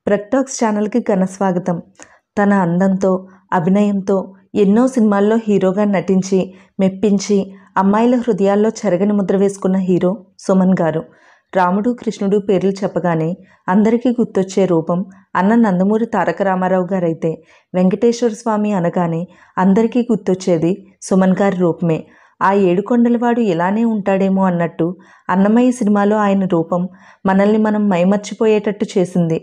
ప్రక్టాక్స్ ఛానల్కి ఘన స్వాగతం. తన అందంతో, అభినయంతో ఎన్నో సినిమాల్లో హీరోగా నటించి మెప్పించి అమ్మాయిల హృదయాల్లో చెరగని ముద్ర వేసుకున్న హీరో సుమన్ గారు. రాముడు కృష్ణుడు పేర్లు చెప్పగానే అందరికీ గుర్తొచ్చే రూపం అన్న నందమూరి తారక రామారావు గారైతే, వెంకటేశ్వర స్వామి అనగానే అందరికీ గుర్తొచ్చేది సుమన్ గారి రూపమే. ఆ ఏడుకొండలవాడు ఇలానే ఉంటాడేమో అన్నట్టు అన్నమయ్య సినిమాలో ఆయన రూపం మనల్ని మనం మైమర్చిపోయేటట్టు చేసింది.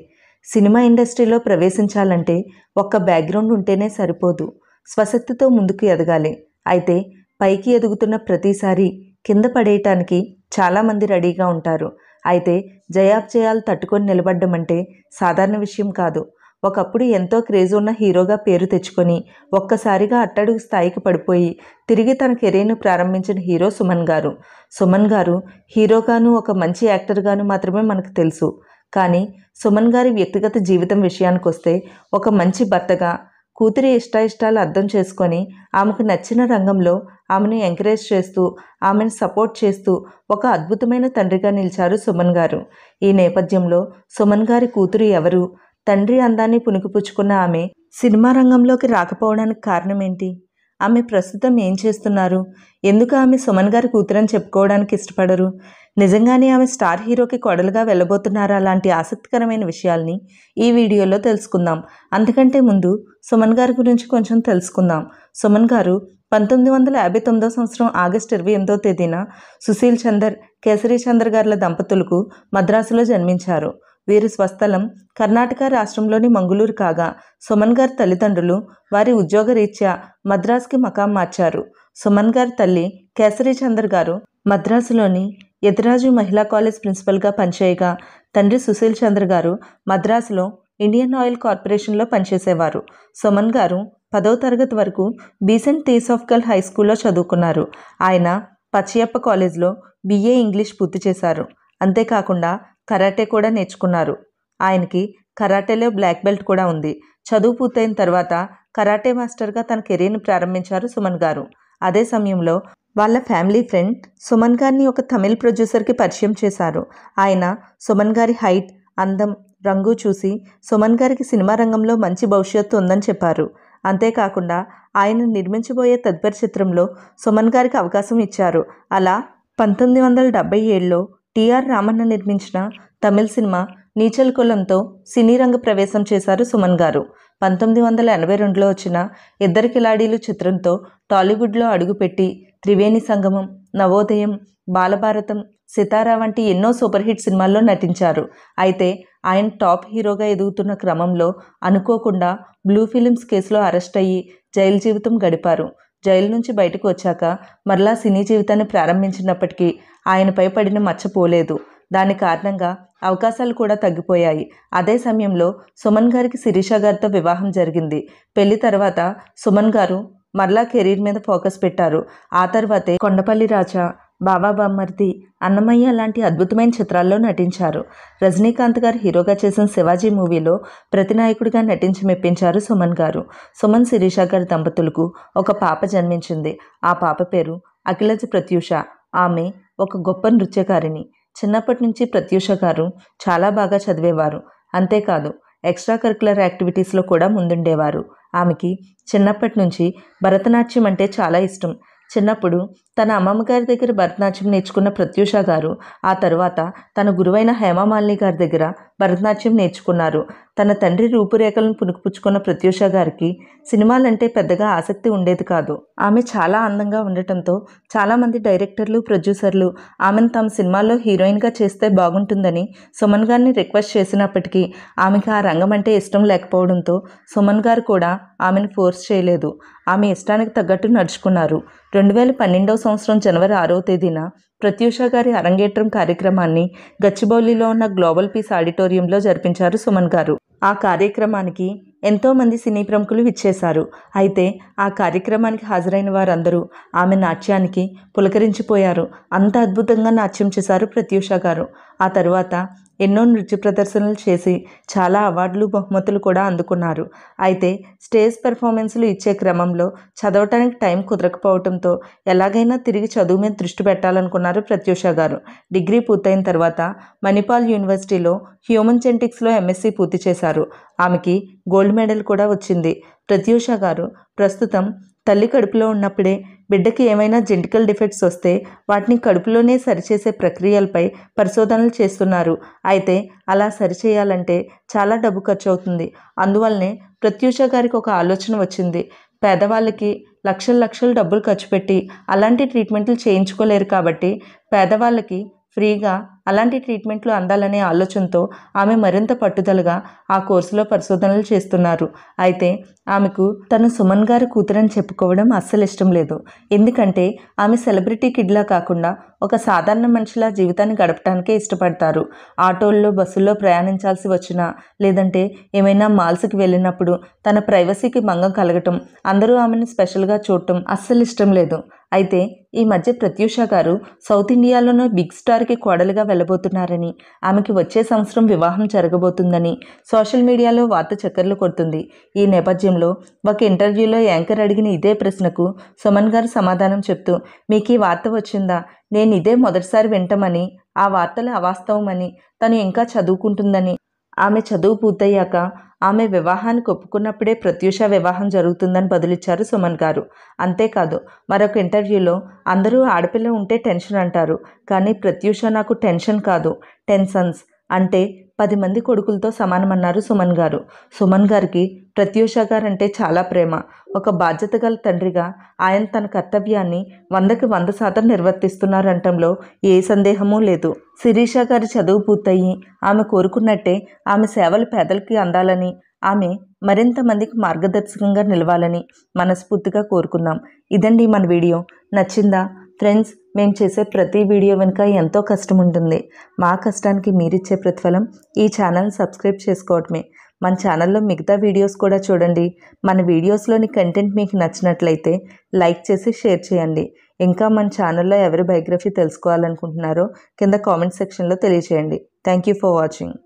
సినిమా ఇండస్ట్రీలో ప్రవేశించాలంటే ఒక్క బ్యాక్గ్రౌండ్ ఉంటేనే సరిపోదు, స్వశక్తితో ముందుకు ఎదగాలి. అయితే పైకి ఎదుగుతున్న ప్రతిసారి కింద పడేయటానికి చాలామంది రెడీగా ఉంటారు. అయితే జయాలు తట్టుకొని నిలబడ్డం అంటే సాధారణ విషయం కాదు. ఒకప్పుడు ఎంతో క్రేజ్ ఉన్న హీరోగా పేరు తెచ్చుకొని ఒక్కసారిగా అట్టడుగు స్థాయికి పడిపోయి తిరిగి తన కెరీర్ను ప్రారంభించిన హీరో సుమన్ గారు. సుమన్ గారు హీరోగాను ఒక మంచి యాక్టర్గాను మాత్రమే మనకు తెలుసు. కానీ సుమన్ గారి వ్యక్తిగత జీవితం విషయానికి వస్తే, ఒక మంచి భర్తగా, కూతురి ఇష్టాయిష్టాలు అర్థం చేసుకొని ఆమెకు నచ్చిన రంగంలో ఆమెను ఎంకరేజ్ చేస్తూ, ఆమెను సపోర్ట్ చేస్తూ ఒక అద్భుతమైన తండ్రిగా నిలిచారు సుమన్ గారు. ఈ నేపథ్యంలో సుమన్ గారి కూతురు ఎవరు, తండ్రి అందాన్ని పుణికిపుచ్చుకున్న ఆమె సినిమా రంగంలోకి రాకపోవడానికి కారణం ఏంటి, ఆమె ప్రస్తుతం ఏం చేస్తున్నారు, ఎందుకు ఆమె సుమన్ గారి కూతురని చెప్పుకోవడానికి ఇష్టపడరు, నిజంగానే ఆమె స్టార్ హీరోకి కోడలుగా వెళ్ళబోతున్నారా లాంటి ఆసక్తికరమైన విషయాల్ని ఈ వీడియోలో తెలుసుకుందాం. అంతకంటే ముందు సుమన్ గారి గురించి కొంచెం తెలుసుకుందాం. సుమన్ గారు 1959 సంవత్సరం ఆగస్టు 28వ తేదీన సుశీల్ చందర్, కేసరి చందర్ గారుల దంపతులకు మద్రాసులో జన్మించారు. వీరి స్వస్థలం కర్ణాటక రాష్ట్రంలోని మంగళూరు కాగా, సుమన్ గారి తల్లిదండ్రులు వారి ఉద్యోగరీత్యా మద్రాసుకి మకాం మార్చారు. సుమన్ గారి తల్లి కేసరి చందర్ గారు మద్రాసులోని యతిరాజు మహిళా కాలేజ్ ప్రిన్సిపల్గా పనిచేయగా, తండ్రి సుశీల్ చంద్ర గారు మద్రాసులో ఇండియన్ ఆయిల్ కార్పొరేషన్లో పనిచేసేవారు. సుమన్ గారు 10వ తరగతి వరకు బీసెంట్ థియోసాఫికల్ హై స్కూల్లో చదువుకున్నారు. ఆయన పచ్చయ్యప్ప కాలేజ్లో BA ఇంగ్లీష్ పూర్తి చేశారు. అంతేకాకుండా కరాటే కూడా నేర్చుకున్నారు. ఆయనకి కరాటేలో బ్లాక్ బెల్ట్ కూడా ఉంది. చదువు పూర్తయిన తర్వాత కరాటే మాస్టర్గా తన కెరీర్ని ప్రారంభించారు సుమన్ గారు. అదే సమయంలో వాళ్ళ ఫ్యామిలీ ఫ్రెండ్ సుమన్ గారిని ఒక తమిళ్ ప్రొడ్యూసర్కి పరిచయం చేశారు. ఆయన సుమన్ గారి హైట్, అందం, రంగు చూసి సుమన్ గారికి సినిమా రంగంలో మంచి భవిష్యత్తు ఉందని చెప్పారు. అంతేకాకుండా ఆయన నిర్మించబోయే తదుపరి చిత్రంలో సుమన్ గారికి అవకాశం ఇచ్చారు. అలా 1977లో TR రామన్న నిర్మించిన తమిళ సినిమా నీచల్ కులంతో సినీ రంగ ప్రవేశం చేశారు సుమన్ గారు. 1982లో వచ్చిన ఇద్దరు కిలాడీలు చిత్రంతో టాలీవుడ్లో అడుగుపెట్టి త్రివేణి సంగమం, నవోదయం, బాలభారతం, సితారా వంటి ఎన్నో సూపర్ హిట్ సినిమాల్లో నటించారు. అయితే ఆయన టాప్ హీరోగా ఎదుగుతున్న క్రమంలో అనుకోకుండా బ్లూ ఫిలిమ్స్ కేసులో అరెస్ట్ అయ్యి జైలు జీవితం గడిపారు. జైలు నుంచి బయటకు వచ్చాక మరలా సినీ జీవితాన్ని ప్రారంభించినప్పటికీ ఆయనపై పడిన మచ్చ పోలేదు. దాని కారణంగా అవకాశాలు కూడా తగ్గిపోయాయి. అదే సమయంలో సుమన్ గారికి శిరీష గారితో వివాహం జరిగింది. పెళ్లి తర్వాత సుమన్ గారు మరలా కెరీర్ మీద ఫోకస్ పెట్టారు. ఆ తర్వాతే కొండపల్లి రాజా, బాబా బామ్మర్ది, అన్నమయ్య లాంటి అద్భుతమైన చిత్రాల్లో నటించారు. రజనీకాంత్ గారు హీరోగా చేసిన శివాజీ మూవీలో ప్రతినాయకుడిగా నటించి మెప్పించారు సుమన్ గారు. సుమన్ శిరీష గారి దంపతులకు ఒక పాప జన్మించింది. ఆ పాప పేరు అఖిలజ ప్రత్యూష. ఆమె ఒక గొప్ప నృత్యకారిణి. చిన్నప్పటి నుంచి ప్రత్యూష గారు చాలా బాగా చదివేవారు. అంతేకాదు ఎక్స్ట్రా కరికులర్ యాక్టివిటీస్లో కూడా ముందుండేవారు. ఆమెకి చిన్నప్పటి నుంచి భరతనాట్యం అంటే చాలా ఇష్టం. చిన్నప్పుడు తన అమ్మమ్మ గారి దగ్గర భరతనాట్యం నేర్చుకున్న ప్రత్యూష గారు ఆ తర్వాత తన గురువైన హేమమాలిని గారి దగ్గర భరతనాట్యం నేర్చుకున్నారు. తన తండ్రి రూపురేఖలను పుణికిపుచ్చుకున్న ప్రత్యూష గారికి సినిమాలంటే పెద్దగా ఆసక్తి ఉండేది కాదు. ఆమె చాలా అందంగా ఉండటంతో చాలామంది డైరెక్టర్లు, ప్రొడ్యూసర్లు ఆమెను తమ సినిమాల్లో హీరోయిన్గా చేస్తే బాగుంటుందని సుమన్ గారిని రిక్వెస్ట్ చేసినప్పటికీ ఆమెకు ఆ రంగం అంటే ఇష్టం లేకపోవడంతో సుమన్ గారు కూడా ఆమెను ఫోర్స్ చేయలేదు. ఆమె ఇష్టానికి తగ్గట్టు నడుచుకున్నారు. 2012వ సంవత్సరం జనవరి 6వ తేదీన ప్రత్యూష గారి అరంగేట్రం కార్యక్రమాన్ని గచ్చిబౌలిలో ఉన్న గ్లోబల్ పీస్ ఆడిటోరియంలో జరిపించారు సుమన్ గారు. ఆ కార్యక్రమానికి ఎంతోమంది సినీ ప్రముఖులు విచ్చేశారు. అయితే ఆ కార్యక్రమానికి హాజరైన వారందరూ ఆమె నాట్యానికి పులకరించిపోయారు. అంత అద్భుతంగా నాట్యం చేశారు ప్రత్యూష గారు. ఆ తరువాత ఎన్నో నృత్య ప్రదర్శనలు చేసి చాలా అవార్డులు బహుమతులు కూడా అందుకున్నారు. అయితే స్టేజ్ పెర్ఫార్మెన్స్లు ఇచ్చే క్రమంలో చదవటానికి టైం కుదరకపోవడంతో ఎలాగైనా తిరిగి చదువు మీద దృష్టి పెట్టాలనుకున్నారు ప్రత్యూష గారు. డిగ్రీ పూర్తయిన తర్వాత మణిపాల్ యూనివర్సిటీలో హ్యూమన్ జెనెటిక్స్లో ఎంఎస్సీ పూర్తి చేశారు. ఆమెకి గోల్డ్ మెడల్ కూడా వచ్చింది. ప్రత్యూష గారు ప్రస్తుతం తల్లి కడుపులో ఉన్నప్పుడే బిడ్డకి ఏమైనా జెనెటికల్ డిఫెక్ట్స్ వస్తే వాటిని కడుపులోనే సరిచేసే ప్రక్రియలపై పరిశోధనలు చేస్తున్నారు. అయితే అలా సరిచేయాలంటే చాలా డబ్బు ఖర్చు అవుతుంది. అందువల్లనే ప్రత్యూష గారికి ఒక ఆలోచన వచ్చింది. పేదవాళ్ళకి లక్షలు డబ్బులు ఖర్చు పెట్టి అలాంటి ట్రీట్మెంట్లు చేయించుకోలేరు కాబట్టి పేదవాళ్ళకి ఫ్రీగా అలాంటి ట్రీట్మెంట్లు అందాలనే ఆలోచనతో ఆమె మరింత పట్టుదలగా ఆ కోర్సులో పరిశోధనలు చేస్తున్నారు. అయితే ఆమెకు తను సుమన్ గారి కూతురని చెప్పుకోవడం అస్సలు ఇష్టం లేదు. ఎందుకంటే ఆమె సెలబ్రిటీ కిడ్లా కాకుండా ఒక సాధారణ మనిషిలా జీవితాన్ని గడపడానికే ఇష్టపడతారు. ఆటోల్లో బస్సుల్లో ప్రయాణించాల్సి వచ్చినా లేదంటే ఏమైనా మాల్స్కి వెళ్ళినప్పుడు తన ప్రైవసీకి భంగం కలగటం, అందరూ ఆమెను స్పెషల్గా చూడటం అస్సలు ఇష్టం లేదు. అయితే ఈ మధ్య ప్రత్యూష గారు సౌత్ ఇండియాలోనూ బిగ్ స్టార్కి కోడలుగా వెళ్ళబోతున్నారని, ఆమెకి వచ్చే సంవత్సరం వివాహం జరగబోతుందని సోషల్ మీడియాలో వార్త చక్కర్లు కొడుతుంది. ఈ నేపథ్యంలో ఒక ఇంటర్వ్యూలో యాంకర్ అడిగిన ఇదే ప్రశ్నకు సుమన్ గారు సమాధానం చెప్తూ, మీకు ఈ వార్త వచ్చిందా? నేను ఇదే మొదటిసారి వింటామని, ఆ వార్తలు అవాస్తవమని, తను ఇంకా చదువుకుంటుందని, ఆమె చదువు పూర్తయ్యాక ఆమె వివాహానికి ఒప్పుకున్నప్పుడే ప్రత్యూష వివాహం జరుగుతుందని బదులిచ్చారు సుమన్ గారు. అంతేకాదు మరొక ఇంటర్వ్యూలో అందరూ ఆడపిల్ల ఉంటే టెన్షన్ అంటారు, కానీ ప్రత్యూష నాకు టెన్షన్ కాదు, టెన్షన్స్ అంటే 10 మంది కొడుకులతో సమానమన్నారు సుమన్ గారు. సుమన్ గారికి ప్రత్యూష గారంటే చాలా ప్రేమ. ఒక బాధ్యత గల తండ్రిగా ఆయన తన కర్తవ్యాన్ని 100కి 100% నిర్వర్తిస్తున్నారంటంలో ఏ సందేహమూ లేదు. శిరీష గారి చదువు పూర్తయి ఆమె కోరుకున్నట్టే ఆమె సేవలు పేదలకి అందాలని, ఆమె మరింత మందికి మార్గదర్శకంగా నిలవాలని మనస్ఫూర్తిగా కోరుకుందాం. ఇదండి మన వీడియో. నచ్చిందా? ఫ్రెండ్స్, మేము చేసే ప్రతి వీడియో వెనుక ఎంతో కష్టం ఉంటుంది. మా కష్టానికి మీరిచ్చే ప్రతిఫలం ఈ ఛానల్ని సబ్స్క్రైబ్ చేసుకోవటమే. మన ఛానల్లో మిగతా వీడియోస్ కూడా చూడండి. మన వీడియోస్లోని కంటెంట్ మీకు నచ్చినట్లయితే లైక్ చేసి షేర్ చేయండి. ఇంకా మన ఛానల్లో ఎవరి బయోగ్రఫీ తెలుసుకోవాలనుకుంటున్నారో కింద కామెంట్ సెక్షన్లో తెలియజేయండి. Thank you for watching.